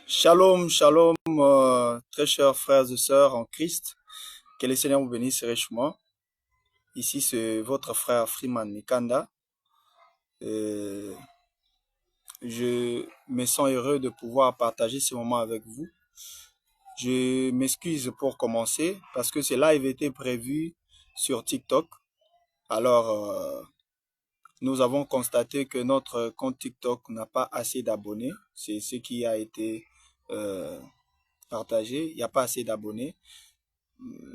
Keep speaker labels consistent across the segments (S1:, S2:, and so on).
S1: Shalom, shalom, très chers frères et sœurs en Christ. Que le Seigneur vous bénisse richement. Ici, c'est votre frère Freeman Nikanda. Euh, je me sens heureux de pouvoir partager ce moment avec vous. Je m'excuse pour commencer parce que ce live était prévu sur TikTok. Alors, nous avons constaté que notre compte TikTok n'a pas assez d'abonnés. C'est ce qui a été euh, partagé. Il n'y a pas assez d'abonnés.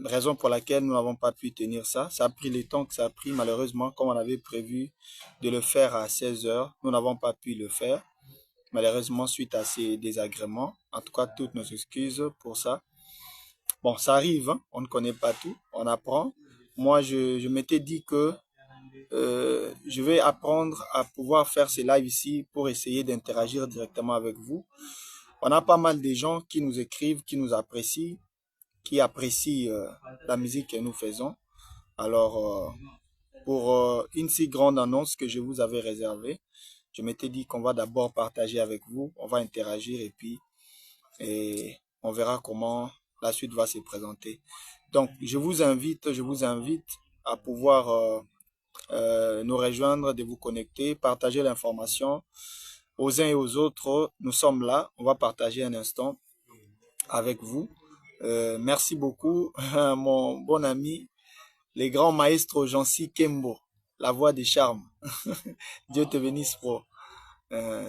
S1: Raison pour laquelle nous n'avons pas pu tenir ça. Ça a pris le temps que ça a pris, malheureusement, comme on avait prévu de le faire à 16 heures. Nous n'avons pas pu le faire, malheureusement, suite à ces désagréments. En tout cas, toutes nos excuses pour ça. Bon, ça arrive, hein. On ne connaît pas tout, on apprend. Moi, je m'étais dit que je vais apprendre à pouvoir faire ces lives ici pour essayer d'interagir directement avec vous. On a pas mal de gens qui nous écrivent, qui apprécient la musique que nous faisons. Alors, pour une si grande annonce que je vous avais réservée, je m'étais dit qu'on va d'abord partager avec vous, on va interagir et on verra comment la suite va se présenter. Donc, je vous invite à pouvoir nous rejoindre, de vous connecter, partager l'information aux uns et aux autres. Nous sommes là, on va partager un instant avec vous. Merci beaucoup, mon bon ami, les grands maestros Jancy Kembo, la voix des charmes. Dieu te bénisse, pro.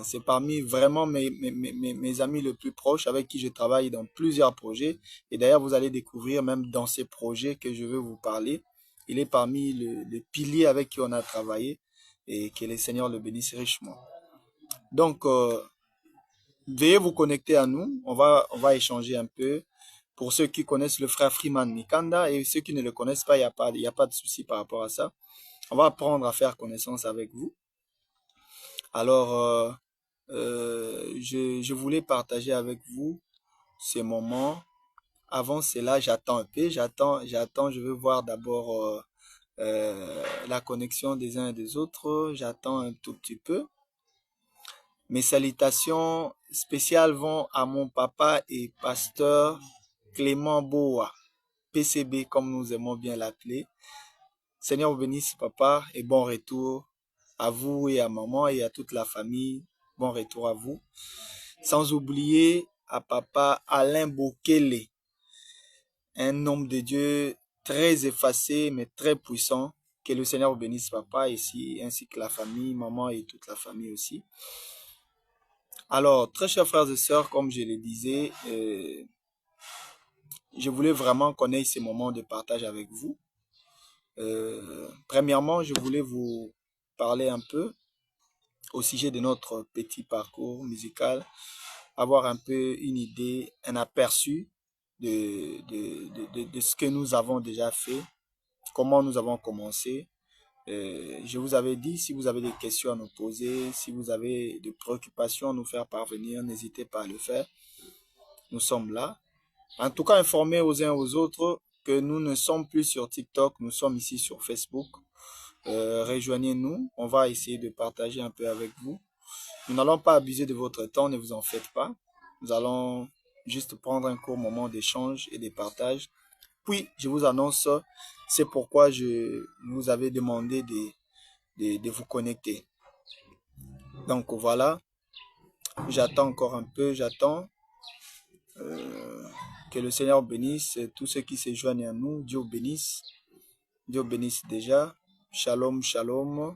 S1: C'est parmi vraiment mes amis les plus proches avec qui je travaille dans plusieurs projets. Et d'ailleurs, vous allez découvrir même dans ces projets que je veux vous parler. Il est parmi les piliers avec qui on a travaillé et que le Seigneur le bénisse richement. Donc, veuillez vous connecter à nous. On va échanger un peu. Pour ceux qui connaissent le frère Freeman Nikanda et ceux qui ne le connaissent pas, il y a pas de souci par rapport à ça. On va apprendre à faire connaissance avec vous. Alors, je voulais partager avec vous ces moments. Avant cela, j'attends un peu, je veux voir d'abord la connexion des uns et des autres. J'attends un tout petit peu. Mes salutations spéciales vont à mon papa et pasteur Clément Boa, PCB comme nous aimons bien l'appeler. Seigneur vous bénisse, papa, et bon retour à vous et à maman et à toute la famille. Bon retour à vous. Sans oublier à papa Alain Bokele, un homme de Dieu très effacé mais très puissant. Que le Seigneur vous bénisse, papa, ici, ainsi que la famille, maman et toute la famille aussi. Alors, très chers frères et sœurs, comme je le disais, je voulais vraiment qu'on ait ces moments de partage avec vous. Premièrement, je voulais vous parler un peu au sujet de notre petit parcours musical, avoir un peu une idée, un aperçu de ce que nous avons déjà fait, comment nous avons commencé. Je vous avais dit, si vous avez des questions à nous poser, si vous avez des préoccupations à nous faire parvenir, n'hésitez pas à le faire. Nous sommes là. En tout cas, informer aux uns aux autres que nous ne sommes plus sur TikTok, nous sommes ici sur Facebook. Rejoignez-nous, on va essayer de partager un peu avec vous. Nous n'allons pas abuser de votre temps, ne vous en faites pas. Nous allons juste prendre un court moment d'échange et de partage. Puis, je vous annonce, c'est pourquoi je vous avais demandé de vous connecter. Donc voilà, j'attends encore un peu, j'attends. Que le Seigneur bénisse tous ceux qui se joignent à nous. Dieu bénisse. Dieu bénisse déjà. Shalom, shalom.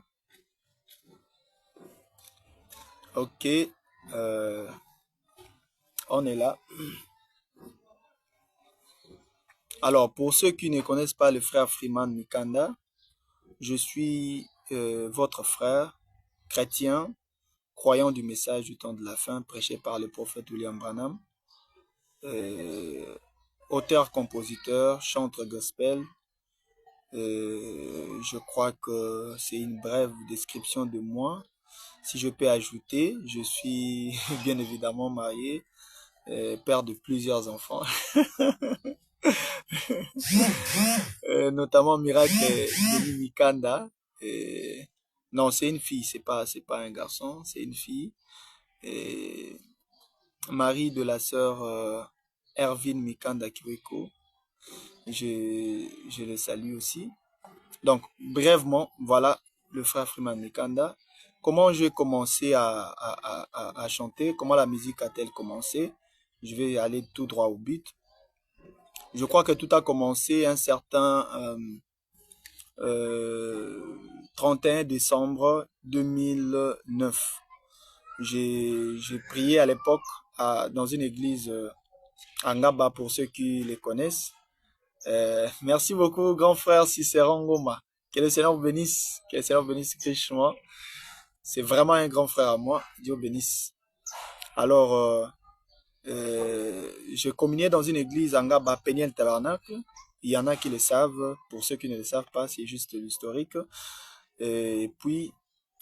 S1: Ok, euh, on est là. Alors, pour ceux qui ne connaissent pas le frère Freeman Nikanda, je suis votre frère chrétien, croyant du message du temps de la fin prêché par le prophète William Branham, auteur, compositeur, chanteur gospel. Je crois que c'est une brève description de moi. Si je peux ajouter, je suis bien évidemment marié, père de plusieurs enfants, notamment Miracle Denis Nikanda. Non, c'est une fille, c'est pas un garçon, c'est une fille. Et mari de la sœur Ervin Mikanda Kiweko. Je le salue aussi. Donc, brièvement, voilà le frère Freeman Mikanda. Comment j'ai commencé à chanter? Comment la musique a-t-elle commencé? Je vais aller tout droit au but. Je crois que tout a commencé un certain euh, 31 décembre 2009. J'ai prié à l'époque dans une église à Ngaba pour ceux qui les connaissent. Merci beaucoup, grand frère Cicéron Ngoma. Que le Seigneur vous bénisse. Que le Seigneur vous bénisse richement. C'est vraiment un grand frère à moi. Dieu vous bénisse. Alors, je communiais dans une église à Ngaba, Peniel Tabernacle. Il y en a qui le savent. Pour ceux qui ne le savent pas, c'est juste l'historique. Et puis,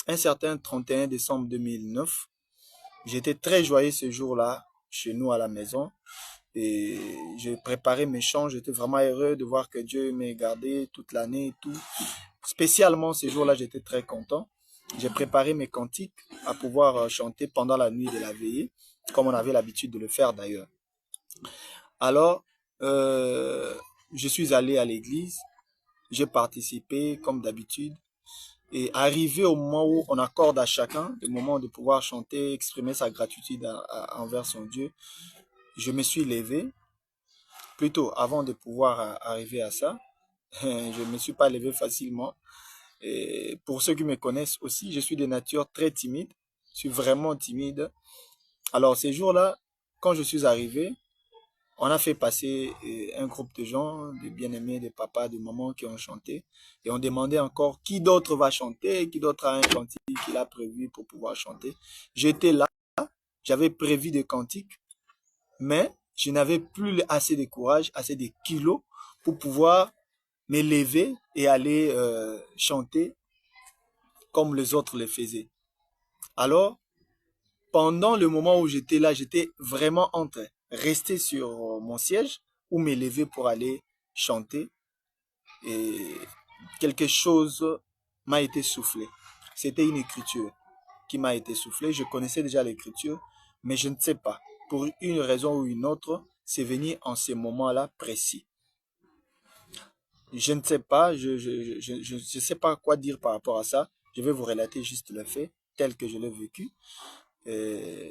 S1: un certain 31 décembre 2009, j'étais très joyeux ce jour-là, chez nous à la maison. Et j'ai préparé mes chants. J'étais vraiment heureux de voir que Dieu m'ait gardé toute l'année et tout. Spécialement ce jour-là, j'étais très content. J'ai préparé mes cantiques à pouvoir chanter pendant la nuit de la veillée, comme on avait l'habitude de le faire d'ailleurs. Alors, euh, je suis allé à l'église, j'ai participé comme d'habitude. Et arrivé au moment où on accorde à chacun le moment de pouvoir chanter, exprimer sa gratitude envers son Dieu, je me suis levé. Plutôt, avant de pouvoir arriver à ça, je ne me suis pas levé facilement. Et pour ceux qui me connaissent aussi, je suis de nature très timide. Je suis vraiment timide. Alors, ces jours-là, quand je suis arrivé, on a fait passer un groupe de gens, de bien-aimés, de papas, de mamans qui ont chanté. Et on demandait encore qui d'autre va chanter, qui d'autre a un cantique qu'il a prévu pour pouvoir chanter. J'étais là, j'avais prévu des cantiques, mais je n'avais plus assez de courage, assez de kilos pour pouvoir me lever et aller chanter comme les autres le faisaient. Alors, pendant le moment où j'étais là, j'étais vraiment entre rester sur mon siège ou me lever pour aller chanter. Et quelque chose m'a été soufflé. C'était une écriture qui m'a été soufflée. Je connaissais déjà l'écriture, mais je ne sais pas. Pour une raison ou une autre, c'est venu en ces moments-là précis. Je ne sais pas, je sais pas quoi dire par rapport à ça. Je vais vous relater juste le fait tel que je l'ai vécu. Euh,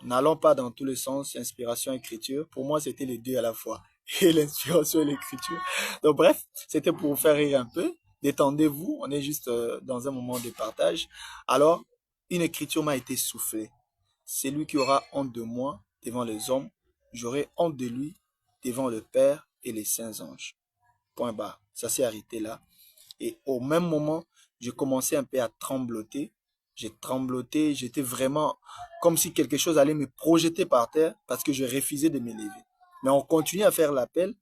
S1: N'allons pas dans tous les sens, inspiration, écriture. Pour moi, c'était les deux à la fois. Et l'inspiration et l'écriture. Donc bref, c'était pour vous faire rire un peu. Détendez-vous, on est juste dans un moment de partage. Alors, une écriture m'a été soufflée. Celui qui aura honte de moi devant les hommes, j'aurai honte de lui devant le Père et les saints anges. Point barre. Ça s'est arrêté là. Et au même moment, j'ai commencé un peu à trembloter. J'ai trembloté, j'étais vraiment comme si quelque chose allait me projeter par terre parce que je refusais de me lever. Mais on continue à faire l'appel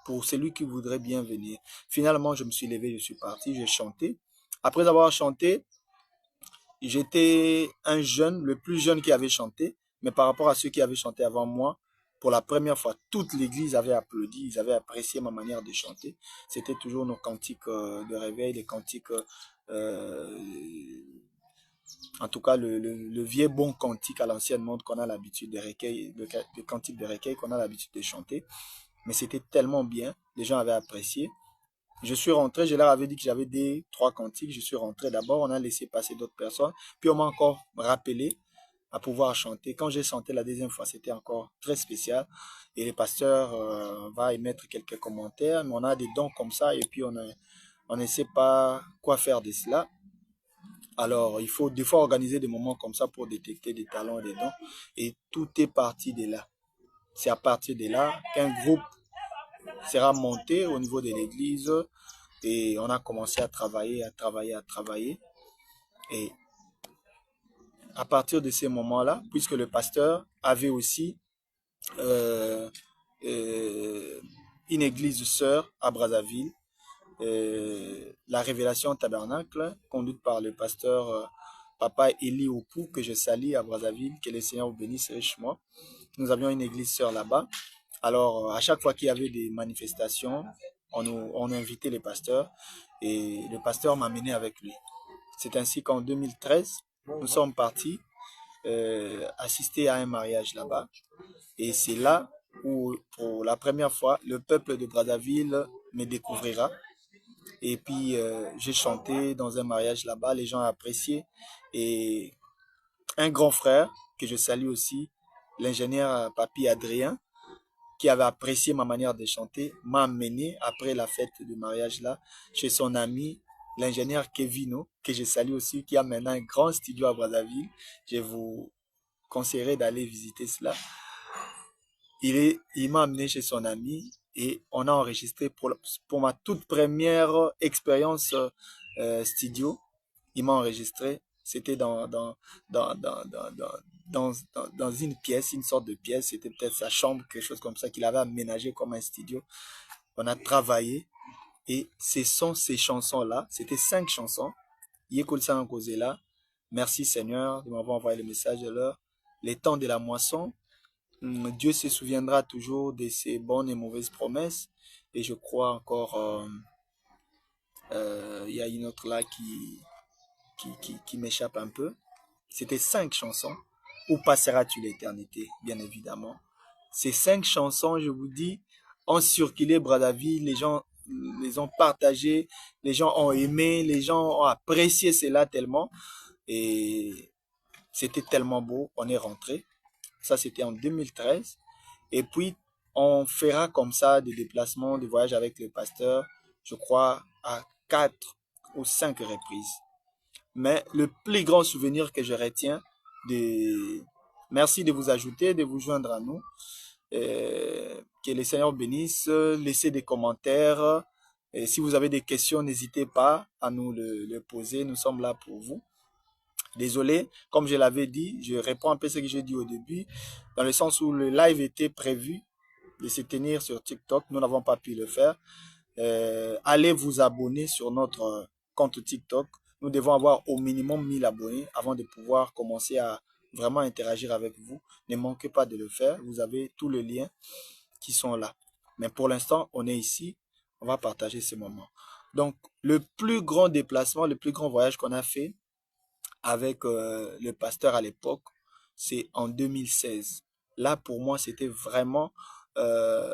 S1: pour celui qui voudrait bien venir. Finalement, je me suis levé, je suis parti, j'ai chanté. Après avoir chanté, j'étais un jeune, le plus jeune qui avait chanté, mais par rapport à ceux qui avaient chanté avant moi, pour la première fois, toute l'église avait applaudi, ils avaient apprécié ma manière de chanter. C'était toujours nos cantiques de réveil, les cantiques, euh, en tout cas le vieux bon cantique à l'ancienne monde qu'on a l'habitude de recueil, de cantiques de recueil qu'on a l'habitude de chanter. Mais c'était tellement bien, les gens avaient apprécié. Je suis rentré, je leur avais dit que j'avais des trois cantiques. Je suis rentré d'abord, on a laissé passer d'autres personnes. Puis on m'a encore rappelé à pouvoir chanter. Quand j'ai chanté la deuxième fois, c'était encore très spécial. Et le pasteur va émettre quelques commentaires, mais on a des dons comme ça et puis on ne sait pas quoi faire de cela. Alors, il faut des fois organiser des moments comme ça pour détecter des talents et des dons. Et tout est parti de là. C'est à partir de là qu'un groupe sera monté au niveau de l'église et on a commencé à travailler, à travailler, à travailler. Et à partir de ces moments-là, puisque le pasteur avait aussi euh, euh, une église sœur à Brazzaville, la Révélation Tabernacle, conduite par le pasteur Papa Eli Opou, que je salue à Brazzaville, que le Seigneur vous bénisse richement. Nous avions une église sœur là-bas. Alors, à chaque fois qu'il y avait des manifestations, on invitait les pasteurs et le pasteur m'a mené avec lui. C'est ainsi qu'en 2013, nous sommes partis assister à un mariage là-bas. Et c'est là où, pour la première fois, le peuple de Brazzaville me découvrira. Et puis, j'ai chanté dans un mariage là-bas, les gens ont apprécié. Et un grand frère, que je salue aussi, l'ingénieur Papi Adrien, qui avait apprécié ma manière de chanter, m'a amené après la fête de mariage là, chez son ami, l'ingénieur Kevino, que je salue aussi, qui a maintenant un grand studio à Brazzaville. Je vous conseillerais d'aller visiter cela. Il m'a amené chez son ami et on a enregistré pour ma toute première expérience studio. Il m'a enregistré. C'était dans, dans, dans, dans, dans une pièce, une sorte de pièce. C'était peut-être sa chambre, quelque chose comme ça, qu'il avait aménagé comme un studio. On a travaillé et ce sont ces chansons-là. C'était 5 chansons. Yekul Sankozela. Merci Seigneur de m'avoir envoyé le message de l'heure. Les temps de la moisson. Dieu se souviendra toujours de ses bonnes et mauvaises promesses. Et je crois encore, il y a une autre là qui m'échappe un peu. C'était 5 chansons. Où passeras-tu l'éternité, bien évidemment. Ces 5 chansons, je vous dis, ont circulé Brazzaville, les gens les ont partagées, les gens ont aimé, les gens ont apprécié cela tellement. Et c'était tellement beau, on est rentré. Ça, c'était en 2013. Et puis, on fera comme ça des déplacements, des voyages avec le pasteur, je crois, à 4 ou 5 reprises. Mais le plus grand souvenir que je retiens, de... merci de vous ajouter, de vous joindre à nous. Que le Seigneur bénisse. Laissez des commentaires. Et si vous avez des questions, n'hésitez pas à nous le poser. Nous sommes là pour vous. Désolé, comme je l'avais dit, je réponds un peu ce que j'ai dit au début, dans le sens où le live était prévu de se tenir sur TikTok. Nous n'avons pas pu le faire. Allez vous abonner sur notre compte TikTok. Nous devons avoir au minimum 1000 abonnés avant de pouvoir commencer à vraiment interagir avec vous. Ne manquez pas de le faire. Vous avez tous les liens qui sont là. Mais pour l'instant, on est ici. On va partager ce moment. Donc, le plus grand déplacement, le plus grand voyage qu'on a fait avec le pasteur à l'époque, c'est en 2016. Là, pour moi, c'était vraiment euh,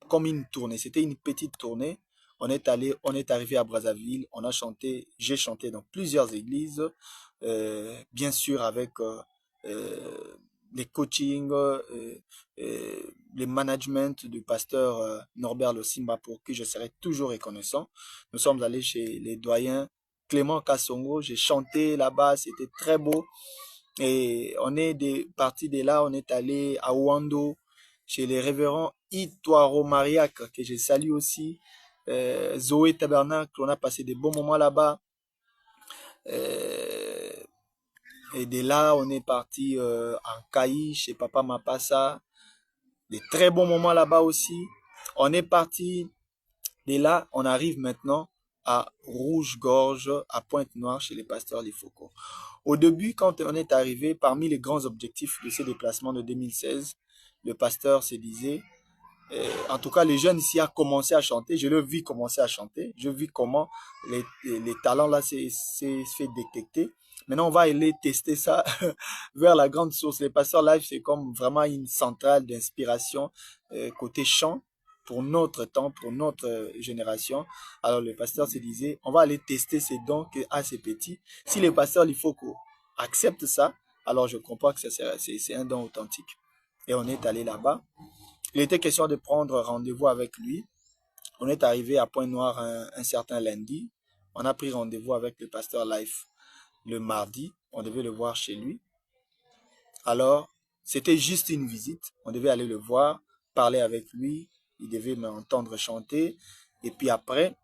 S1: comme une tournée. C'était une petite tournée. On est arrivé à Brazzaville, on a chanté, j'ai chanté dans plusieurs églises, bien sûr avec les coachings, les management du pasteur Norbert Losimba pour qui je serai toujours reconnaissant. Nous sommes allés chez les doyens Clément Kassongo, j'ai chanté là-bas, c'était très beau. Et on est parti de là, on est allé à Ouando, chez les révérends Itoaro Mariac, que je salue aussi. Zoé Tabernacle, on a passé des bons moments là-bas. Et de là, on est parti en Caï, chez Papa Mapassa. Des très bons moments là-bas aussi. On est parti de là, on arrive maintenant à Rouge-Gorge, à Pointe-Noire, chez les pasteurs Lifoko. Au début, quand on est arrivé, parmi les grands objectifs de ce déplacement de 2016, le pasteur se disait, en tout cas, les jeunes ici ont commencé à chanter. Je le vis commencer à chanter. Je vis comment les talents là s'est fait détecter. Maintenant, on va aller tester ça vers la grande source. Les pasteurs live, c'est comme vraiment une centrale d'inspiration côté chant pour notre temps, pour notre génération. Alors, le pasteur se disait, on va aller tester ces dons assez petits. Si le pasteur, il faut qu'on accepte ça, alors je comprends que c'est un don authentique. Et on est allé là-bas. Il était question de prendre rendez-vous avec lui. On est arrivé à Pointe-Noire un certain lundi. On a pris rendez-vous avec le pasteur Life le mardi. On devait le voir chez lui. Alors, c'était juste une visite. On devait aller le voir, parler avec lui. Il devait m'entendre chanter. Et puis après,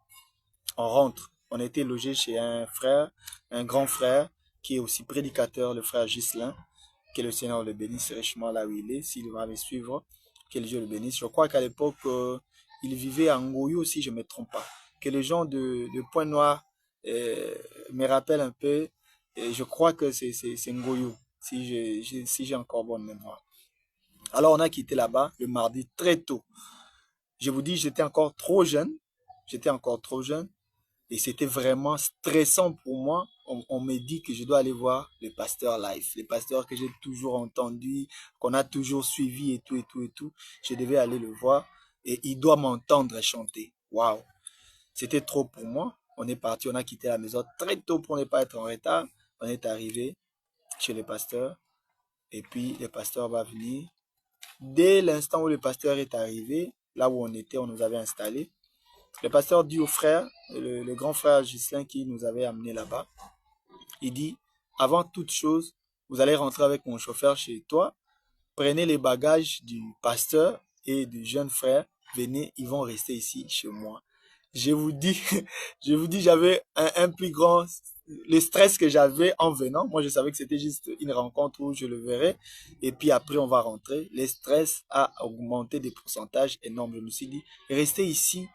S1: on rentre. On était logé chez un frère, un grand frère, qui est aussi prédicateur, le frère Ghislain. Que le Seigneur le bénisse richement là où il est, s'il va me suivre. Que Dieu le bénisse. Je crois qu'à l'époque, il vivait à Ngoyo, si je ne me trompe pas. Que les gens de Pointe-Noire me rappellent un peu. Et je crois que c'est Ngoyo, si j'ai encore bonne mémoire. Alors, on a quitté là-bas le mardi très tôt. Je vous dis, j'étais encore trop jeune. J'étais encore trop jeune. Et c'était vraiment stressant pour moi on me dit que je dois aller voir le pasteur live. Le pasteur que j'ai toujours entendu, qu'on a toujours suivi et tout, et tout, et tout. Je devais aller le voir et il doit m'entendre chanter. Waouh! C'était trop pour moi. On est parti, on a quitté la maison très tôt pour ne pas être en retard. On est arrivé chez le pasteur et puis le pasteur va venir. Dès l'instant où le pasteur est arrivé, là où on était, on nous avait installés. Le pasteur dit au frère, le grand frère Ghislain qui nous avait amenés là-bas, il dit, avant toute chose, vous allez rentrer avec mon chauffeur chez toi, prenez les bagages du pasteur et du jeune frère, venez, ils vont rester ici chez moi. Je vous dis, je vous dis, j'avais un plus grand, le stress que j'avais en venant. Moi, je savais que c'était juste une rencontre où je le verrai. Et puis après, on va rentrer. Le stress a augmenté des pourcentages énormes. Je me suis dit, rester ici,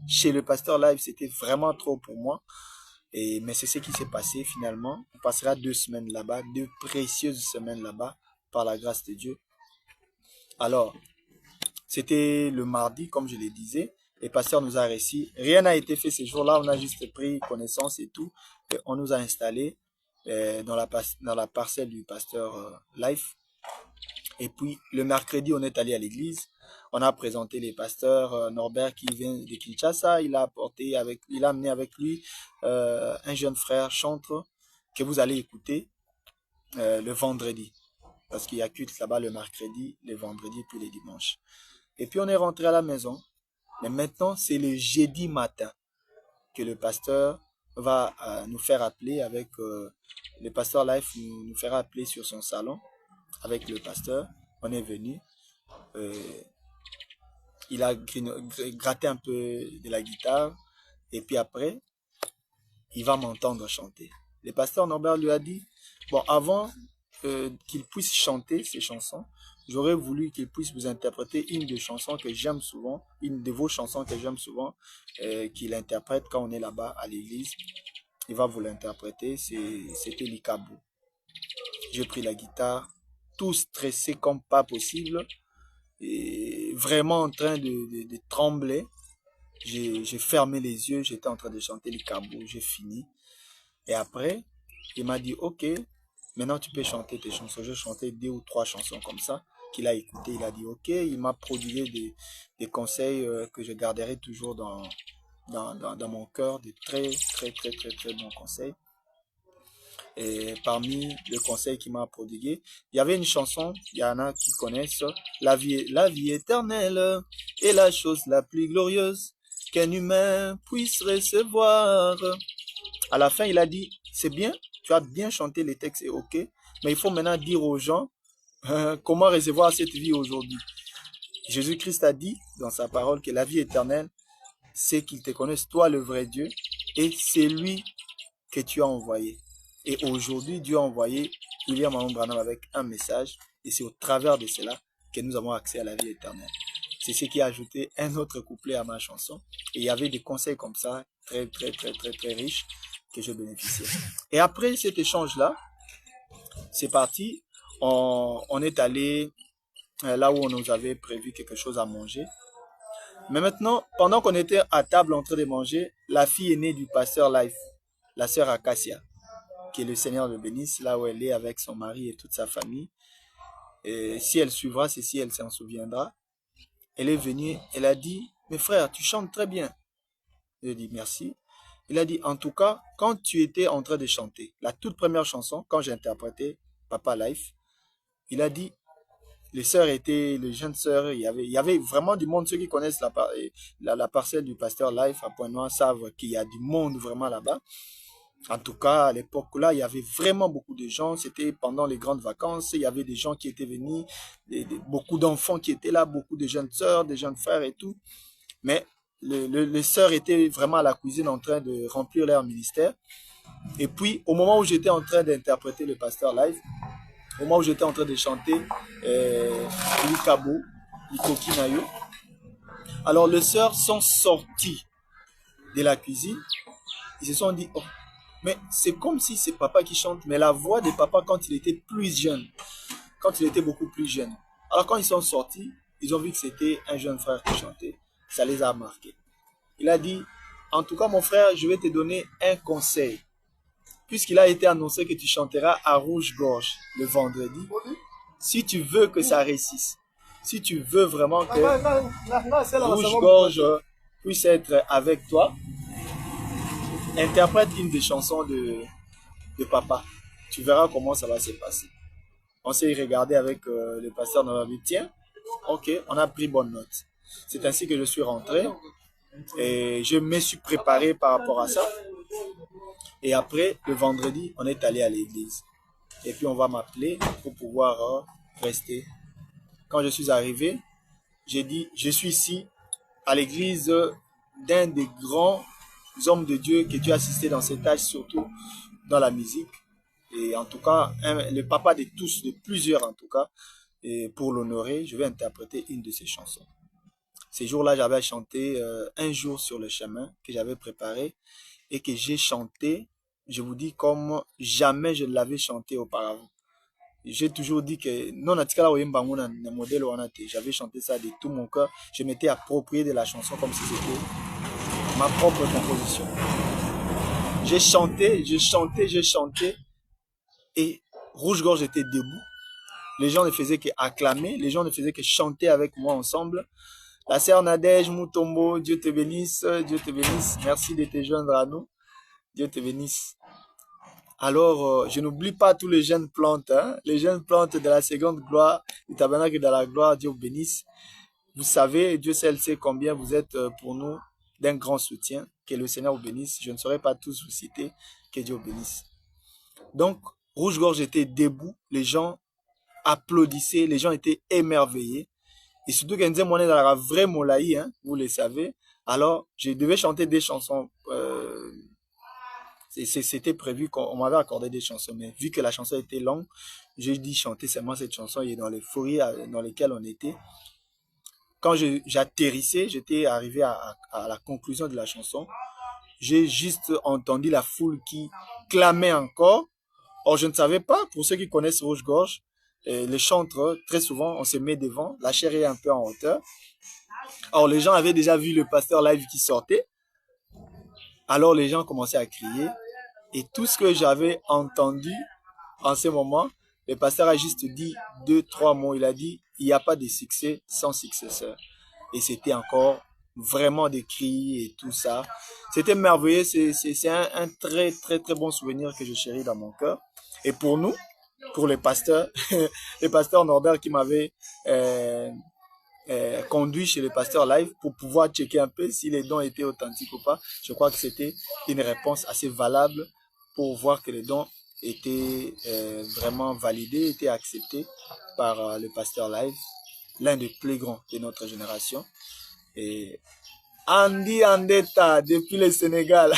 S1: chez le pasteur live, c'était vraiment trop pour moi. Mais c'est ce qui s'est passé finalement. On passera 2 semaines là-bas, 2 précieuses semaines là-bas, par la grâce de Dieu. Alors, c'était le mardi, comme je le disais. Le pasteur nous a réussi. Rien n'a été fait ce jour-là. On a juste pris connaissance et tout. Et on nous a installés dans la parcelle du pasteur Life. Et puis, le mercredi, on est allé à l'église. On a présenté les pasteurs Norbert qui vient de Kinshasa. Il a amené avec lui un jeune frère chantre que vous allez écouter le vendredi. Parce qu'il y a culte là-bas le mercredi, le vendredi et puis les dimanches. Et puis on est rentré à la maison. Mais maintenant, c'est le jeudi matin que le pasteur va nous faire appeler avec le pasteur Life nous fera appeler sur son salon avec le pasteur. On est venu. Il a gratté un peu de la guitare. Et puis après, il va m'entendre chanter. Le pasteur Norbert lui a dit, bon, avant qu'il puisse chanter ces chansons, j'aurais voulu qu'il puisse vous interpréter une des chansons que j'aime souvent, une de vos chansons que j'aime souvent, qu'il interprète quand on est là-bas à l'église. Il va vous l'interpréter, c'était l'Ikabou. J'ai pris la guitare, tout stressé comme pas possible, et vraiment en train de trembler. J'ai fermé les yeux, j'étais en train de chanter l'Ikabou, j'ai fini. Et après, il m'a dit, ok, maintenant tu peux chanter tes chansons. J'ai chanté 2 ou 3 chansons comme ça, qu'il a écouté. Il a dit, ok, il m'a prodigué des conseils que je garderai toujours dans mon cœur, de très, très, très, très, très bons conseils. Et parmi les conseils qu'il m'a prodigué, il y avait une chanson, il y en a qui connaissent, la vie éternelle est la chose la plus glorieuse qu'un humain puisse recevoir. À la fin, il a dit, c'est bien, tu as bien chanté les textes, et ok, mais il faut maintenant dire aux gens comment recevoir cette vie aujourd'hui. Jésus-Christ a dit dans sa parole que la vie éternelle, c'est qu'ils te connaissent, toi le vrai Dieu, et c'est lui que tu as envoyé. Et aujourd'hui, Dieu a envoyé William Branham avec un message, et c'est au travers de cela que nous avons accès à la vie éternelle. C'est ce qui a ajouté un autre couplet à ma chanson. Et il y avait des conseils comme ça, très, très, très, très, très riches, que je bénéficiais. Et après cet échange-là, c'est parti. On est allé là où on nous avait prévu quelque chose à manger. Mais maintenant, pendant qu'on était à table en train de manger, la fille aînée du pasteur Life, la sœur Acacia, que le Seigneur le bénisse, là où elle est avec son mari et toute sa famille. Et si elle suivra ceci, elle s'en souviendra. Elle est venue, elle a dit, mes frères, tu chantes très bien. Je lui ai dit merci. Il a dit, en tout cas, quand tu étais en train de chanter, la toute première chanson, quand j'ai interprété Papa Life, il a dit, les jeunes sœurs, il y avait vraiment du monde. Ceux qui connaissent la parcelle du pasteur Life à Pointe-Noire savent qu'il y a du monde vraiment là-bas. En tout cas, à l'époque là, il y avait vraiment beaucoup de gens. C'était pendant les grandes vacances. Il y avait des gens qui étaient venus, beaucoup d'enfants qui étaient là, beaucoup de jeunes sœurs, des jeunes frères et tout. Mais les sœurs étaient vraiment à la cuisine en train de remplir leur ministère. Et puis, au moment où j'étais en train d'interpréter le pasteur live, au moment où j'étais en train de chanter l'Ikabo, l'Ikokinayo, alors les sœurs sont sorties de la cuisine. Ils se sont dit, oh, mais c'est comme si c'est papa qui chante, mais la voix de papa quand il était plus jeune, quand il était beaucoup plus jeune. Alors quand ils sont sortis, ils ont vu que c'était un jeune frère qui chantait. Ça les a marqués. Il a dit, en tout cas mon frère, je vais te donner un conseil puisqu'il a été annoncé que tu chanteras à Rouge-Gorge le vendredi, si tu veux que ça réussisse, si tu veux vraiment que Rouge-Gorge puisse être avec toi, interprète une des chansons de papa. Tu verras comment ça va se passer. On s'est regardé avec le pasteur dans la vie. Tiens, ok, on a pris bonne note. C'est ainsi que je suis rentré et je me suis préparé par rapport à ça. Et après, le vendredi, on est allé à l'église. Et puis, on va m'appeler pour pouvoir rester. Quand je suis arrivé, j'ai dit, je suis ici à l'église d'un des grands hommes de Dieu que Dieu a assisté dans cet âge, surtout dans la musique. Et en tout cas, le papa de tous, de plusieurs en tout cas. Et pour l'honorer, je vais interpréter une de ses chansons. Ces jours-là, j'avais chanté un jour sur le chemin que j'avais préparé et que j'ai chanté, je vous dis, comme jamais je ne l'avais chanté auparavant. J'ai toujours dit que non, j'avais chanté ça de tout mon cœur. Je m'étais approprié de la chanson comme si c'était ma propre composition. J'ai chanté, j'ai chanté et Rouge-Gorge était debout. Les gens ne faisaient qu'acclamer, les gens ne faisaient que chanter avec moi ensemble. La sœur Nadège Moutombo, Dieu te bénisse, Dieu te bénisse. Merci de te joindre à nous. Dieu te bénisse. Alors, je n'oublie pas tous les jeunes plantes, hein? Les jeunes plantes de la seconde gloire, du tabernacle de la gloire, Dieu vous bénisse. Vous savez, Dieu seul sait combien vous êtes pour nous d'un grand soutien. Que le Seigneur vous bénisse. Je ne saurais pas tous vous citer. Que Dieu vous bénisse. Donc, Rouge-Gorge était debout. Les gens applaudissaient. Les gens étaient émerveillés. Et surtout qu'on disait, moi, on est dans la vraie Molaï, hein, vous le savez. Alors, je devais chanter des chansons. C'était prévu qu'on m'avait accordé des chansons. Mais vu que la chanson était longue, j'ai dit chanter seulement cette chanson. Et dans les forêts dans lesquelles on était. Quand j'atterrissais, j'étais arrivé à la conclusion de la chanson. J'ai juste entendu la foule qui clamait encore. Or, je ne savais pas, pour ceux qui connaissent Rouge-Gorge, les chantres, très souvent, on se met devant, la chair est un peu en hauteur. Or, les gens avaient déjà vu le pasteur live qui sortait. Alors, les gens commençaient à crier. Et tout ce que j'avais entendu en ce moment, le pasteur a juste dit 2-3 mots. Il a dit, il n'y a pas de succès sans successeur. Et c'était encore vraiment des cris et tout ça. C'était merveilleux. C'est un très, très, très bon souvenir que je chéris dans mon cœur. Et pour nous, pour les pasteurs, les pasteurs Norbert qui m'avaient conduit chez le pasteur live pour pouvoir checker un peu si les dons étaient authentiques ou pas. Je crois que c'était une réponse assez valable pour voir que les dons étaient vraiment validés, étaient acceptés par le pasteur live, l'un des plus grands de notre génération. Et Andy Andeta depuis le Sénégal.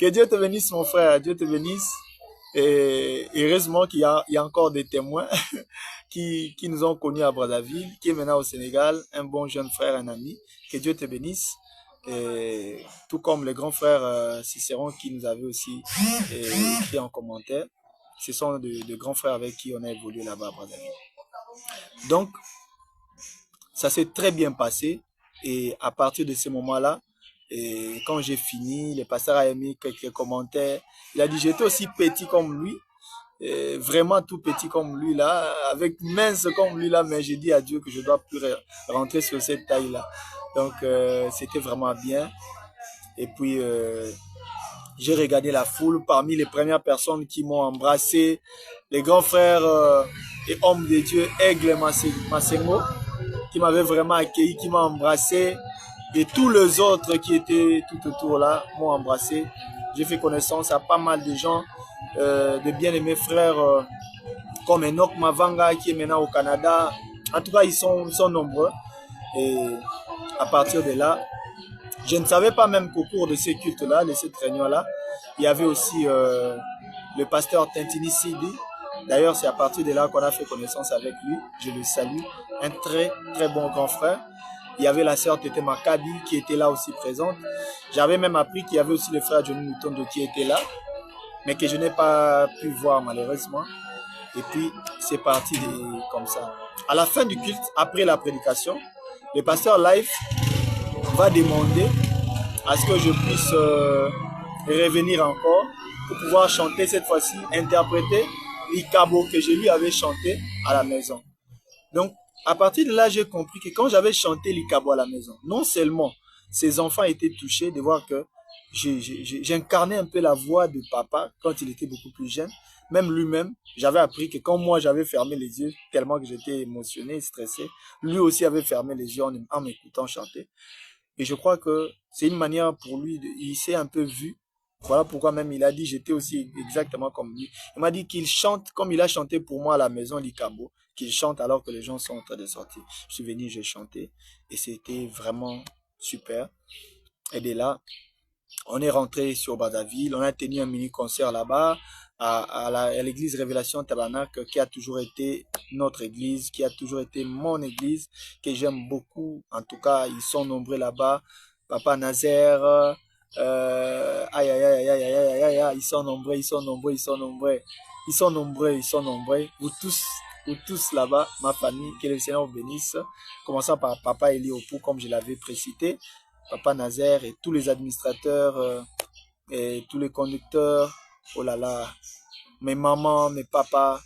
S1: Que Dieu te bénisse mon frère, Dieu te bénisse. Et heureusement qu'il y a encore des témoins qui nous ont connus à Brazzaville, qui est maintenant au Sénégal, un bon jeune frère, un ami. Que Dieu te bénisse. Et tout comme le grand frère Cicéron qui nous avait aussi écrit en commentaire. Ce sont de grands frères avec qui on a évolué là-bas à Brazzaville. Donc, ça s'est très bien passé. Et à partir de ce moment-là, et quand j'ai fini, le pasteur a émis quelques commentaires. Il a dit, j'étais aussi petit comme lui, vraiment tout petit comme lui là, avec mince comme lui là, mais j'ai dit à Dieu que je dois plus rentrer sur cette taille-là. Donc, c'était vraiment bien. Et puis, j'ai regardé la foule parmi les premières personnes qui m'ont embrassé, les grands frères et hommes de Dieu, Aigle Massengo, qui m'avait vraiment accueilli, qui m'a embrassé. Et tous les autres qui étaient tout autour là m'ont embrassé. J'ai fait connaissance à pas mal de gens, de bien-aimés frères comme Enoch Mavanga qui est maintenant au Canada. En tout cas, ils sont nombreux. Et à partir de là, je ne savais pas même qu'au cours de ces cultes-là, de cette réunion-là, il y avait aussi le pasteur Tintini Sidi. D'ailleurs, c'est à partir de là qu'on a fait connaissance avec lui. Je le salue. Un très, très bon grand frère. Il y avait la sœur Tété Makabi qui était là aussi présente. J'avais même appris qu'il y avait aussi le frère Johnny Mutondo qui était là, mais que je n'ai pas pu voir malheureusement. Et puis, c'est parti comme ça. À la fin du culte, après la prédication, le pasteur live va demander à ce que je puisse revenir encore pour pouvoir chanter cette fois-ci, interpréter l'Ikabo que je lui avais chanté à la maison. Donc, à partir de là, j'ai compris que quand j'avais chanté l'Ikabo à la maison, non seulement ses enfants étaient touchés de voir que j'incarnais un peu la voix de papa quand il était beaucoup plus jeune. Même lui-même, j'avais appris que quand moi j'avais fermé les yeux, tellement que j'étais émotionné, stressé, lui aussi avait fermé les yeux en m'écoutant chanter. Et je crois que c'est une manière pour lui, il s'est un peu vu. Voilà pourquoi même il a dit, j'étais aussi exactement comme lui. Il m'a dit qu'il chante comme il a chanté pour moi à la maison, l'Ikabo, qu'il chante alors que les gens sont en train de sortir. Je suis venu, j'ai chanté et c'était vraiment super. Et de là, on est rentré sur Badaville, on a tenu un mini-concert là-bas à l'église Révélation Tabernacle qui a toujours été notre église, qui a toujours été mon église, que j'aime beaucoup. En tout cas, ils sont nombreux là-bas. Papa Nazaire, aïe, aïe, aïe, aïe, aïe, aïe, aïe, aïe, ils sont nombreux, ils sont nombreux, ils sont nombreux. Ils sont nombreux, ils sont nombreux. Vous tous là-bas, ma famille, que le Seigneur vous bénisse. Commençant par Papa Eli Opou, comme je l'avais précité. Papa Nazaire et tous les administrateurs et tous les conducteurs, oh là là, mes mamans, mes papas,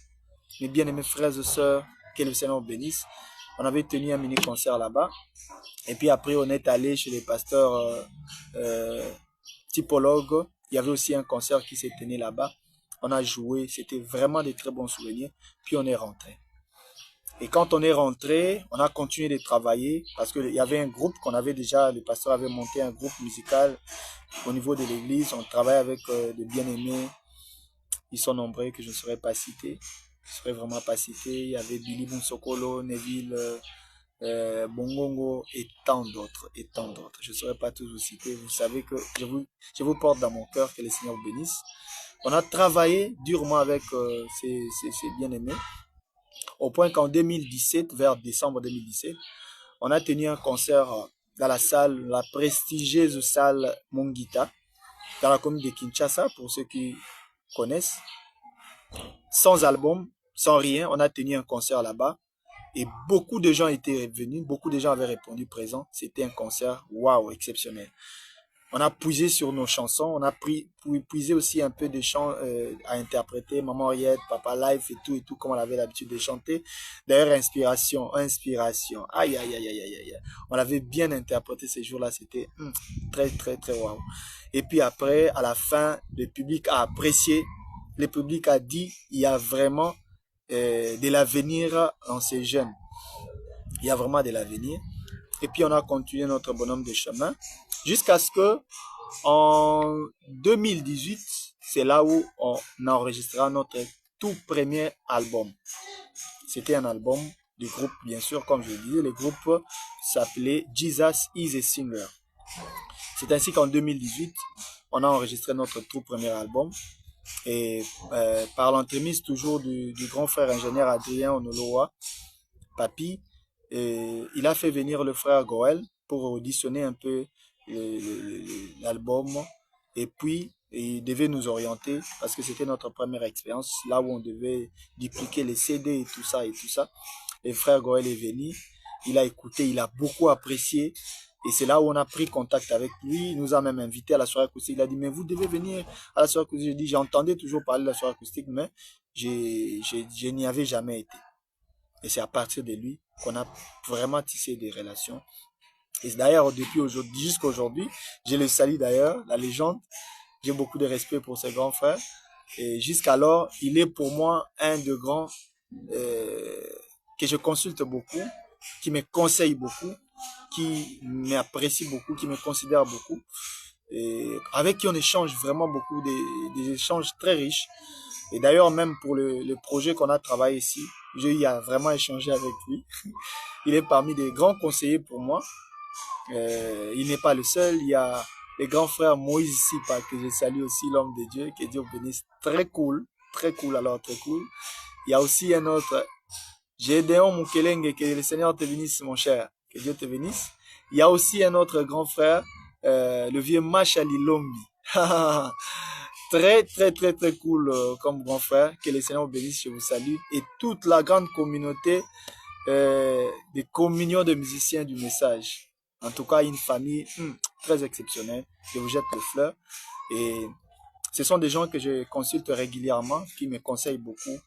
S1: mes bien-aimés frères et sœurs, que le Seigneur bénisse. On avait tenu un mini-concert là-bas. Et puis après, on est allé chez les pasteurs typologues. Il y avait aussi un concert qui s'est tenu là-bas. On a joué, c'était vraiment des très bons souvenirs. Puis on est rentré. Et quand on est rentré, on a continué de travailler parce qu'il y avait un groupe qu'on avait déjà, le pasteur avait monté un groupe musical au niveau de l'église. On travaillait avec des bien-aimés. Ils sont nombreux que je ne saurais pas citer. Je ne saurais vraiment pas citer. Il y avait Billy Bonsokolo, Neville, Bongongo et tant d'autres. Et tant d'autres. Je ne saurais pas tous vous citer. Vous savez que je vous porte dans mon cœur, que le Seigneur vous bénisse. On a travaillé durement avec ces bien-aimés. Au point qu'en 2017, vers décembre 2017, on a tenu un concert dans la salle, la prestigieuse salle Mongita, dans la commune de Kinshasa, pour ceux qui connaissent. Sans album, sans rien, on a tenu un concert là-bas. Et beaucoup de gens étaient venus, beaucoup de gens avaient répondu présent. C'était un concert, waouh, exceptionnel. On a puisé sur nos chansons, on a puisé aussi un peu de chants à interpréter, Maman Henriette, Papa Life et tout, comme on avait l'habitude de chanter. D'ailleurs, inspiration, aïe, aïe, aïe, aïe, aïe, aïe. On l'avait bien interprété ces jours-là, c'était très, très, très waouh. Et puis après, à la fin, le public a apprécié, le public a dit, il y a vraiment de l'avenir dans ces jeunes. Il y a vraiment de l'avenir. Et puis on a continué notre bonhomme de chemin jusqu'à ce que en 2018, c'est là où on enregistrera notre tout premier album. C'était un album du groupe, bien sûr, comme je le disais, le groupe s'appelait Jesus is a Singer. C'est ainsi qu'en 2018, on a enregistré notre tout premier album. Et par l'entremise toujours du grand frère ingénieur Adrien Onoloa, Papi, il a fait venir le frère Goël pour auditionner un peu l'album. Et puis, il devait nous orienter parce que c'était notre première expérience, là où on devait dupliquer les CD et tout ça et tout ça. Le frère Goël est venu, il a écouté, il a beaucoup apprécié. Et c'est là où on a pris contact avec lui. Il nous a même invité à la soirée acoustique. Il a dit, mais vous devez venir à la soirée acoustique. J'ai dit, j'entendais toujours parler de la soirée acoustique, mais je n'y avais jamais été. Et c'est à partir de lui qu'on a vraiment tissé des relations. Et d'ailleurs, depuis aujourd'hui, jusqu'à aujourd'hui, je le salue d'ailleurs, la légende. J'ai beaucoup de respect pour ses grands frères. Et jusqu'alors, il est pour moi un de grands que je consulte beaucoup, qui me conseille beaucoup, qui m'apprécie beaucoup, qui me considère beaucoup, et avec qui on échange vraiment beaucoup, des échanges très riches. Et d'ailleurs, même pour le projet qu'on a travaillé ici, j'ai eu à vraiment échanger avec lui. Il est parmi des grands conseillers pour moi. Il n'est pas le seul. Il y a le grand frère Moïse Sipa, que je salue aussi, l'homme de Dieu, que Dieu bénisse. Très cool, alors très cool. Il y a aussi un autre, Gédéon Mukelenge, que le Seigneur te bénisse, mon cher. Que Dieu te bénisse. Il y a aussi un autre grand frère, le vieux Machali Lombi. Très, très, très, très cool comme grand frère. Que le Seigneur vous bénisse, je vous salue. Et toute la grande communauté des communions de musiciens du message. En tout cas, une famille très exceptionnelle. Je vous jette les fleurs. Et Ce sont des gens que je consulte régulièrement, qui me conseillent beaucoup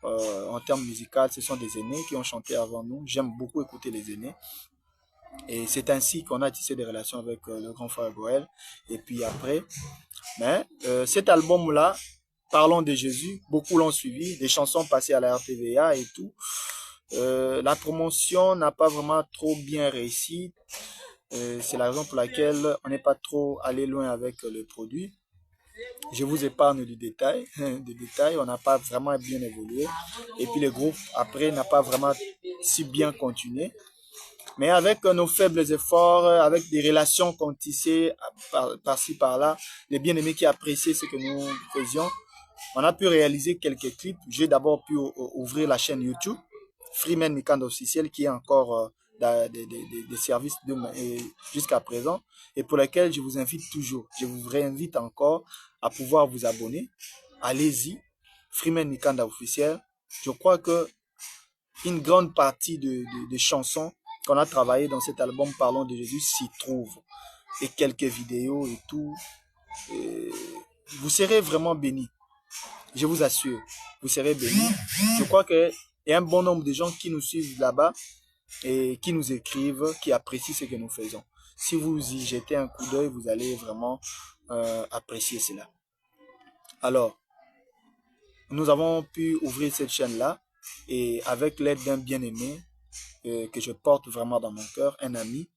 S1: en termes musicaux. Ce sont des aînés qui ont chanté avant nous. J'aime beaucoup écouter les aînés. Et c'est ainsi qu'on a tissé des relations avec le grand frère Goël. Et puis après, mais cet album-là, Parlons de Jésus, beaucoup l'ont suivi, des chansons passées à la RTVA et tout. La promotion n'a pas vraiment trop bien réussi. C'est la raison pour laquelle on n'est pas trop allé loin avec le produit. Je vous épargne du détail, des détails. On n'a pas vraiment bien évolué. Et puis le groupe, après, n'a pas vraiment si bien continué. Mais avec nos faibles efforts, avec des relations qu'on tissait par-ci, par-là, les bien-aimés qui appréciaient ce que nous faisions, on a pu réaliser quelques clips. J'ai d'abord pu ouvrir la chaîne YouTube, Freeman Mikanda officiel, qui est encore des services jusqu'à présent, et pour lesquels je vous invite toujours. Je vous réinvite encore à pouvoir vous abonner. Allez-y, Freeman Mikanda officiel. Je crois que une grande partie des chansons qu'on a travaillé dans cet album Parlons de Jésus s'y trouve. Et quelques vidéos et tout. Vous serez vraiment bénis. Je vous assure, vous serez bénis. Je crois qu'il y a un bon nombre de gens qui nous suivent là-bas et qui nous écrivent, qui apprécient ce que nous faisons. Si vous y jetez un coup d'œil, vous allez vraiment apprécier cela. Alors, nous avons pu ouvrir cette chaîne-là et avec l'aide d'un bien-aimé que je porte vraiment dans mon cœur, un ami,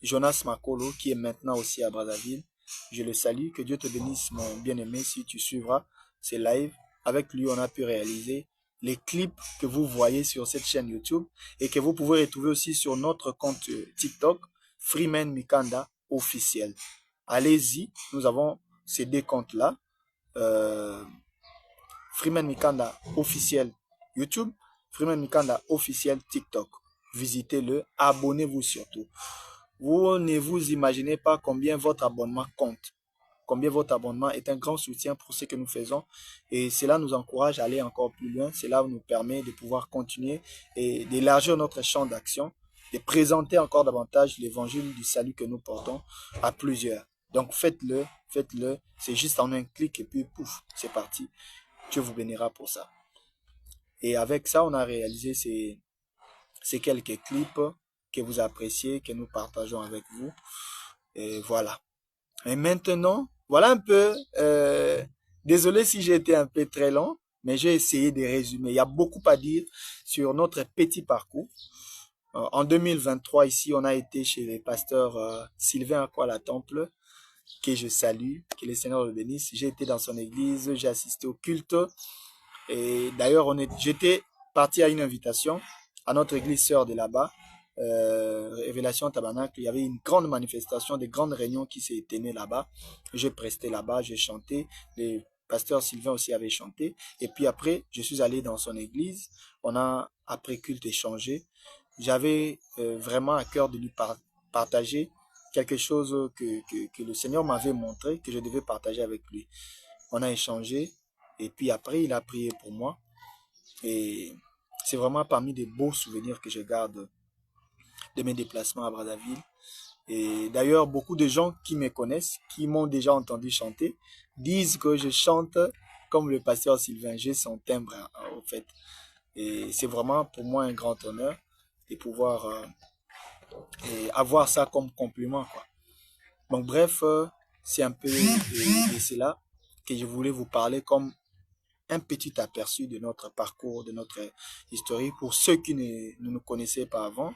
S1: Jonas Makolo, qui est maintenant aussi à Brazzaville. Je le salue, que Dieu te bénisse mon bien-aimé si tu suivras ces lives. Avec lui, on a pu réaliser les clips que vous voyez sur cette chaîne YouTube et que vous pouvez retrouver aussi sur notre compte TikTok, Freeman Mikanda officiel. Allez-y, nous avons ces deux comptes-là. Freeman Mikanda officiel YouTube, Freeman Mikanda officiel TikTok. Visitez-le, abonnez-vous surtout. Vous ne vous imaginez pas combien votre abonnement compte. Combien votre abonnement est un grand soutien pour ce que nous faisons. Et cela nous encourage à aller encore plus loin. Cela nous permet de pouvoir continuer et d'élargir notre champ d'action, de présenter encore davantage l'évangile du salut que nous portons à plusieurs. Donc faites-le, faites-le. C'est juste en un clic et puis pouf, c'est parti. Dieu vous bénira pour ça. Et avec ça, on a réalisé ces quelques clips que vous appréciez, que nous partageons avec vous. Et voilà. Et maintenant, voilà un peu, désolé si j'ai été un peu très long, mais j'ai essayé de résumer. Il y a beaucoup à dire sur notre petit parcours. En 2023, ici, on a été chez le pasteur Sylvain Aquala-Temple, que je salue, que le Seigneur le bénisse. J'ai été dans son église, j'ai assisté au culte. Et d'ailleurs, j'étais parti à une invitation à notre église sœur de là-bas. Révélation Tabernacle, il y avait une grande manifestation, des grandes réunions qui s'est tenues là-bas. J'ai presté là-bas, j'ai chanté. Le pasteur Sylvain aussi avait chanté. Et puis après, je suis allé dans son église. On a, après culte, échangé. J'avais vraiment à cœur de lui partager quelque chose que le Seigneur m'avait montré, que je devais partager avec lui. On a échangé. Et puis après, il a prié pour moi. Et c'est vraiment parmi des beaux souvenirs que je garde de mes déplacements à Brazzaville. Et d'ailleurs, beaucoup de gens qui me connaissent, qui m'ont déjà entendu chanter, disent que je chante comme le pasteur Sylvain. J'ai son timbre, au fait. Et c'est vraiment pour moi un grand honneur de pouvoir avoir ça comme compliment, quoi. Donc bref, c'est un peu de cela que je voulais vous parler comme un petit aperçu de notre parcours, de notre historique pour ceux qui ne nous connaissaient pas avant.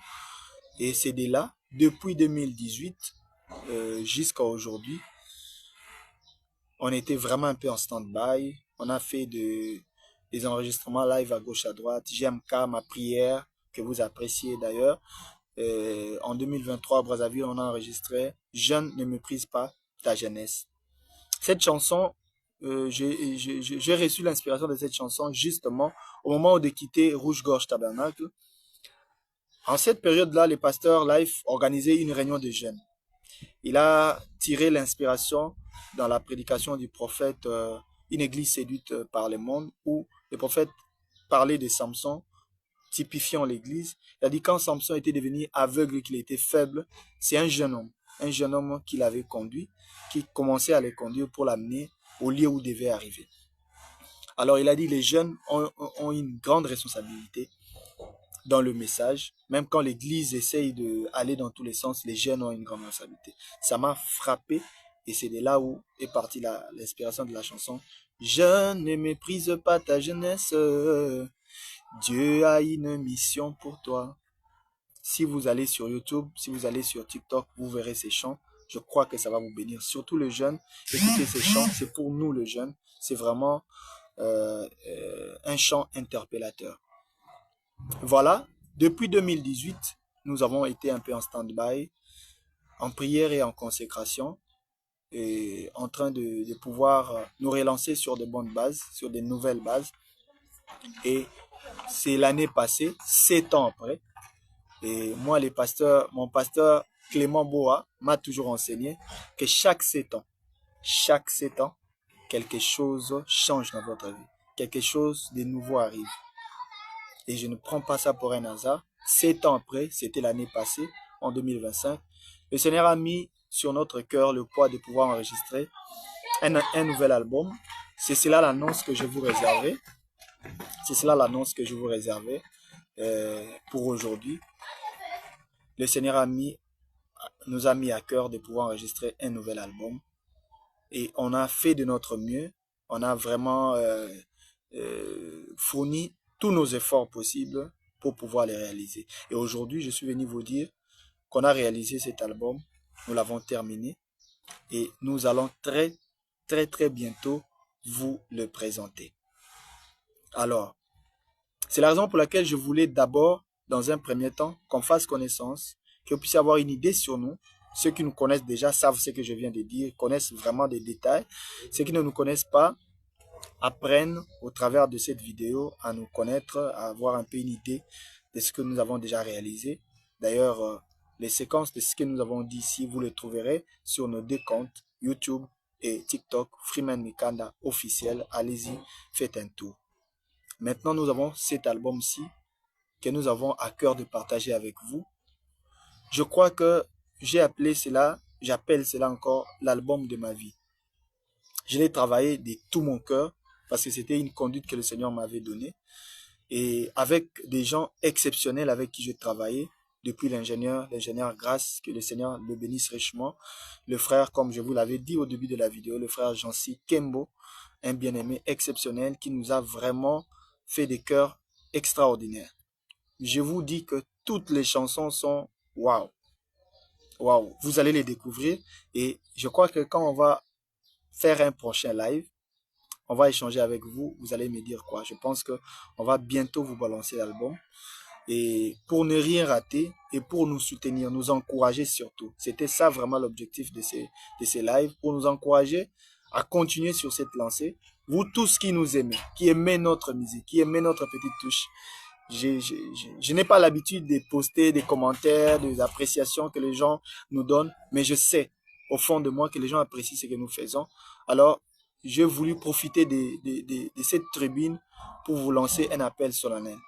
S1: Et c'est de là, depuis 2018 jusqu'à aujourd'hui, on était vraiment un peu en stand-by. On a fait des enregistrements live à gauche à droite. JMK, ma prière, que vous appréciez d'ailleurs. En 2023 à Brazzaville, on a enregistré Jeune ne méprise pas ta jeunesse. Cette chanson, j'ai reçu l'inspiration de cette chanson justement au moment de quitter Rouge Gorge Tabernacle. En cette période-là, le pasteur Life organisait une réunion de jeunes. Il a tiré l'inspiration dans la prédication du prophète, une église séduite par le monde, où le prophète parlait de Samson, typifiant l'église. Il a dit quand Samson était devenu aveugle, qu'il était faible, c'est un jeune homme qu'il avait conduit, qui commençait à le conduire pour l'amener au lieu où devaient arriver. Alors il a dit les jeunes ont une grande responsabilité dans le message. Même quand l'Église essaye d'aller dans tous les sens, les jeunes ont une grande responsabilité. Ça m'a frappé et c'est de là où est partie l'inspiration de la chanson. Je ne méprise pas ta jeunesse, Dieu a une mission pour toi. Si vous allez sur YouTube, si vous allez sur TikTok, vous verrez ces chants. Je crois que ça va vous bénir. Surtout le jeune, écoutez ces chants, c'est pour nous le jeune. C'est vraiment un chant interpellateur. Voilà, depuis 2018, nous avons été un peu en stand-by, en prière et en consécration, et en train de pouvoir nous relancer sur de bonnes bases, sur de nouvelles bases. Et c'est l'année passée, 7 ans après, et moi, mon pasteur Clément Boa m'a toujours enseigné que chaque 7 ans, quelque chose change dans votre vie. Quelque chose de nouveau arrive. Et je ne prends pas ça pour un hasard. 7 ans après, c'était l'année passée, en 2025, le Seigneur a mis sur notre cœur le poids de pouvoir enregistrer un nouvel album. C'est cela l'annonce que je vous réservais. C'est cela l'annonce que je vous réservais pour aujourd'hui. Le Seigneur nous a mis à cœur de pouvoir enregistrer un nouvel album. Et on a fait de notre mieux. On a vraiment fourni tous nos efforts possibles pour pouvoir les réaliser. Et aujourd'hui, je suis venu vous dire qu'on a réalisé cet album. Nous l'avons terminé. Et nous allons très, très, très bientôt vous le présenter. Alors, c'est la raison pour laquelle je voulais d'abord, dans un premier temps, qu'on fasse connaissance, que vous puissiez avoir une idée sur nous. Ceux qui nous connaissent déjà savent ce que je viens de dire, connaissent vraiment des détails. Ceux qui ne nous connaissent pas apprennent au travers de cette vidéo à nous connaître, à avoir un peu une idée de ce que nous avons déjà réalisé. D'ailleurs, les séquences de ce que nous avons dit ici, vous les trouverez sur nos deux comptes, YouTube et TikTok, Freeman Mikanda officiel. Allez-y, faites un tour. Maintenant, nous avons cet album-ci que nous avons à cœur de partager avec vous. Je crois que j'appelle cela encore l'album de ma vie. Je l'ai travaillé de tout mon cœur parce que c'était une conduite que le Seigneur m'avait donnée. Et avec des gens exceptionnels avec qui j'ai travaillé, depuis l'ingénieur Grace, que le Seigneur le bénisse richement, le frère, comme je vous l'avais dit au début de la vidéo, le frère Jancy Kembo, un bien-aimé exceptionnel qui nous a vraiment fait des chœurs extraordinaires. Je vous dis que toutes les chansons sont waouh. Waouh, vous allez les découvrir et je crois que quand on va faire un prochain live, on va échanger avec vous, vous allez me dire quoi. Je pense que on va bientôt vous balancer l'album et pour ne rien rater et pour nous soutenir, nous encourager surtout. C'était ça vraiment l'objectif de ces lives, pour nous encourager à continuer sur cette lancée. Vous tous qui nous aimez, qui aimez notre musique, qui aimez notre petite touche, je n'ai pas l'habitude de poster des commentaires, des appréciations que les gens nous donnent, mais je sais au fond de moi que les gens apprécient ce que nous faisons. Alors, j'ai voulu profiter de cette tribune pour vous lancer un appel solennel.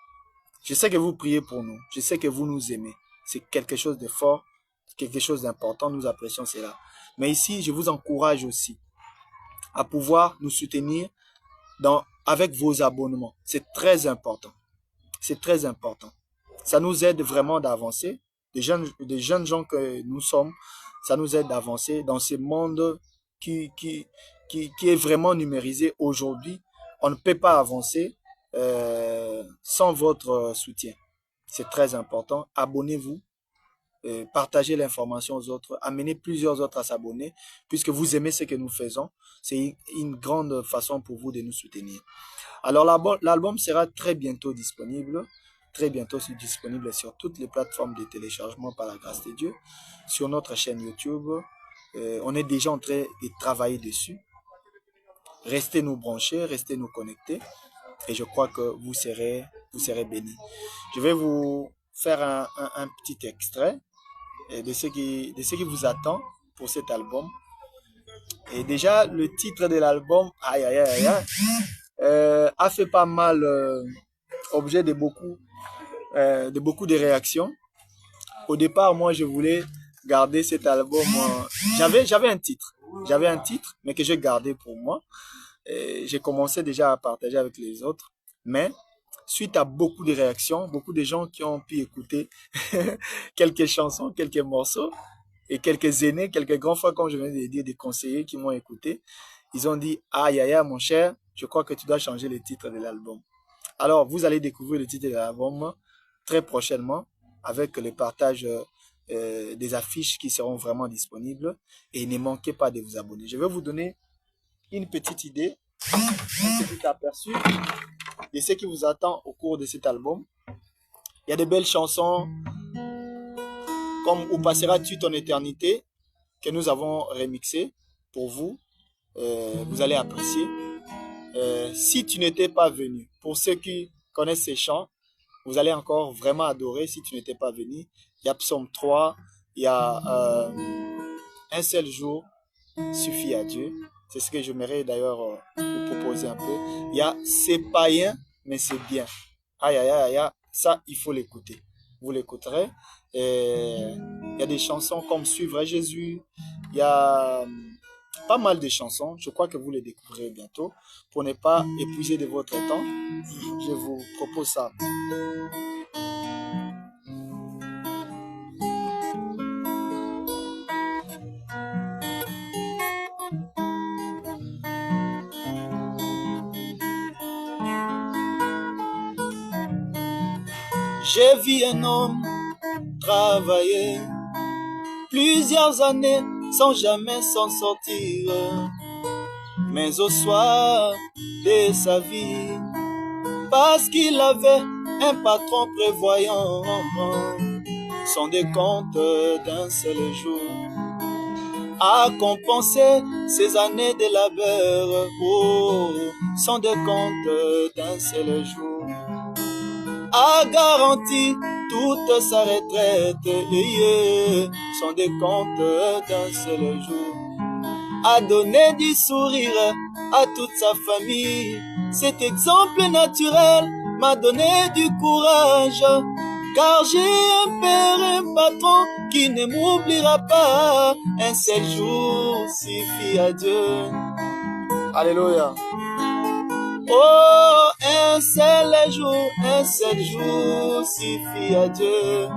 S1: Je sais que vous priez pour nous, je sais que vous nous aimez. C'est quelque chose de fort, quelque chose d'important, nous apprécions cela. Mais ici, je vous encourage aussi à pouvoir nous soutenir avec vos abonnements. C'est très important. C'est très important. Ça nous aide vraiment d'avancer. Des jeunes gens que nous sommes, ça nous aide d'avancer dans ce monde qui est vraiment numérisé aujourd'hui. On ne peut pas avancer sans votre soutien. C'est très important. Abonnez-vous, partagez l'information aux autres, amenez plusieurs autres à s'abonner, puisque vous aimez ce que nous faisons. C'est une grande façon pour vous de nous soutenir. Alors l'album sera très bientôt disponible sur toutes les plateformes de téléchargement par la grâce de Dieu, sur notre chaîne YouTube. On est déjà en train de travailler dessus. Restez nous branchés, restez nous connectés et je crois que vous serez bénis. Je vais vous faire un petit extrait de ce qui vous attend pour cet album. Et déjà, le titre de l'album, a fait pas mal objet de beaucoup de réactions. Au départ, moi, je voulais garder cet album. J'avais un titre. J'avais un titre, mais que j'ai gardé pour moi. J'ai commencé déjà à partager avec les autres, mais suite à beaucoup de réactions, beaucoup de gens qui ont pu écouter quelques chansons, quelques morceaux, et quelques aînés, quelques grands frères, comme je viens de dire, des conseillers qui m'ont écouté, ils ont dit, aïe, aïe, aïe, mon cher, je crois que tu dois changer le titre de l'album. Alors, vous allez découvrir le titre de l'album très prochainement avec le partage des affiches qui seront vraiment disponibles. Et ne manquez pas de vous abonner. Je vais vous donner une petite idée, un petit aperçu de ce qui vous attend au cours de cet album. Il y a de belles chansons comme Où passeras-tu ton éternité que nous avons remixé pour vous. Vous allez apprécier. Si tu n'étais pas venu, pour ceux qui connaissent ces chants, vous allez encore vraiment adorer si tu n'étais pas venu. Il y a Psaume 3, il y a Un seul jour suffit à Dieu. C'est ce que j'aimerais d'ailleurs vous proposer un peu. Il y a C'est païen, mais c'est bien. Aïe, aïe, aïe, aïe, ça, il faut l'écouter. Vous l'écouterez. Il y a des chansons comme Suivre Jésus. Il y a pas mal de chansons. Je crois que vous les découvrirez bientôt. Pour ne pas épuiser de votre temps, je vous propose ça. J'ai vu un homme travailler plusieurs années sans jamais s'en sortir. Mais au soir de sa vie, parce qu'il avait un patron prévoyant, son décompte d'un seul jour a compensé ses années de labeur. Oh, son décompte d'un seul jour a garanti toute sa retraite. Son décompte d'un seul jour a donné du sourire à toute sa famille. Cet exemple naturel m'a donné du courage, car j'ai un père, un patron qui ne m'oubliera pas. Un seul jour suffit à Dieu. Alléluia. Oh, un seul jour suffit à Dieu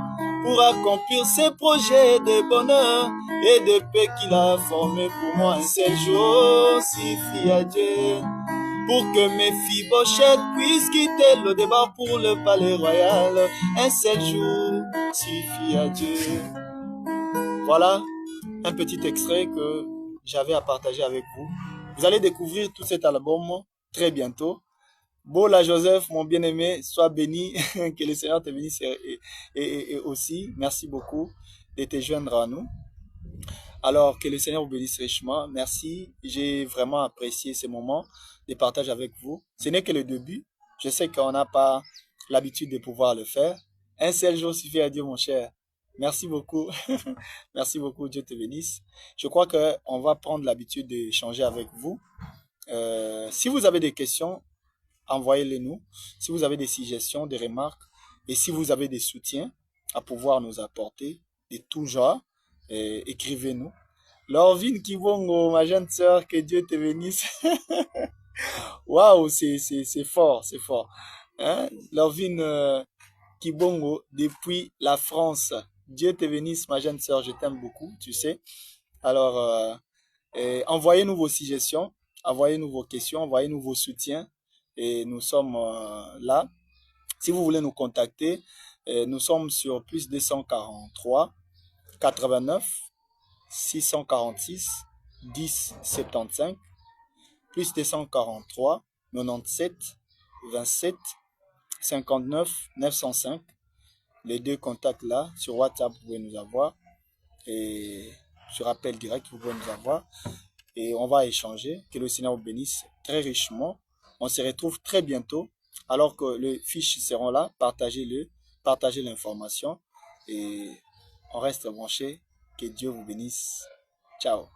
S1: pour accomplir ses projets de bonheur et de paix qu'il a formés pour moi. Un seul jour suffit à Dieu pour que Méphibosheth puisse quitter le débat pour le palais royal. Un seul jour suffit à Dieu. Voilà un petit extrait que j'avais à partager avec vous. Vous allez découvrir tout cet album très bientôt. Bola Joseph, mon bien-aimé, sois béni, que le Seigneur te bénisse et aussi, merci beaucoup de te joindre à nous. Alors, que le Seigneur vous bénisse richement. Merci, j'ai vraiment apprécié ces moments de partage avec vous. Ce n'est que le début. Je sais qu'on n'a pas l'habitude de pouvoir le faire. Un seul jour suffit à Dieu, mon cher. Merci beaucoup. Merci beaucoup, Dieu te bénisse. Je crois qu'on va prendre l'habitude d'échanger avec vous. Si vous avez des questions, envoyez-les nous. Si vous avez des suggestions, des remarques, et si vous avez des soutiens à pouvoir nous apporter de tout genre, écrivez-nous. Lorvine Kibongo, ma jeune sœur, que Dieu te bénisse. Waouh, c'est fort, c'est fort. Hein? Lorvine Kibongo, depuis la France. Dieu te bénisse, ma jeune sœur, je t'aime beaucoup, tu sais. Alors, envoyez-nous vos suggestions, envoyez-nous vos questions, envoyez-nous vos soutiens. Et nous sommes là. Si vous voulez nous contacter, nous sommes sur plus 243 89 646 10 75, plus 243 97 27 59 905. Les deux contacts là, sur WhatsApp, vous pouvez nous avoir. Et sur appel direct, vous pouvez nous avoir. Et on va échanger. Que le Seigneur vous bénisse très richement. On se retrouve très bientôt. Alors que les fiches seront là, partagez-le, partagez l'information. Et on reste branché. Que Dieu vous bénisse. Ciao.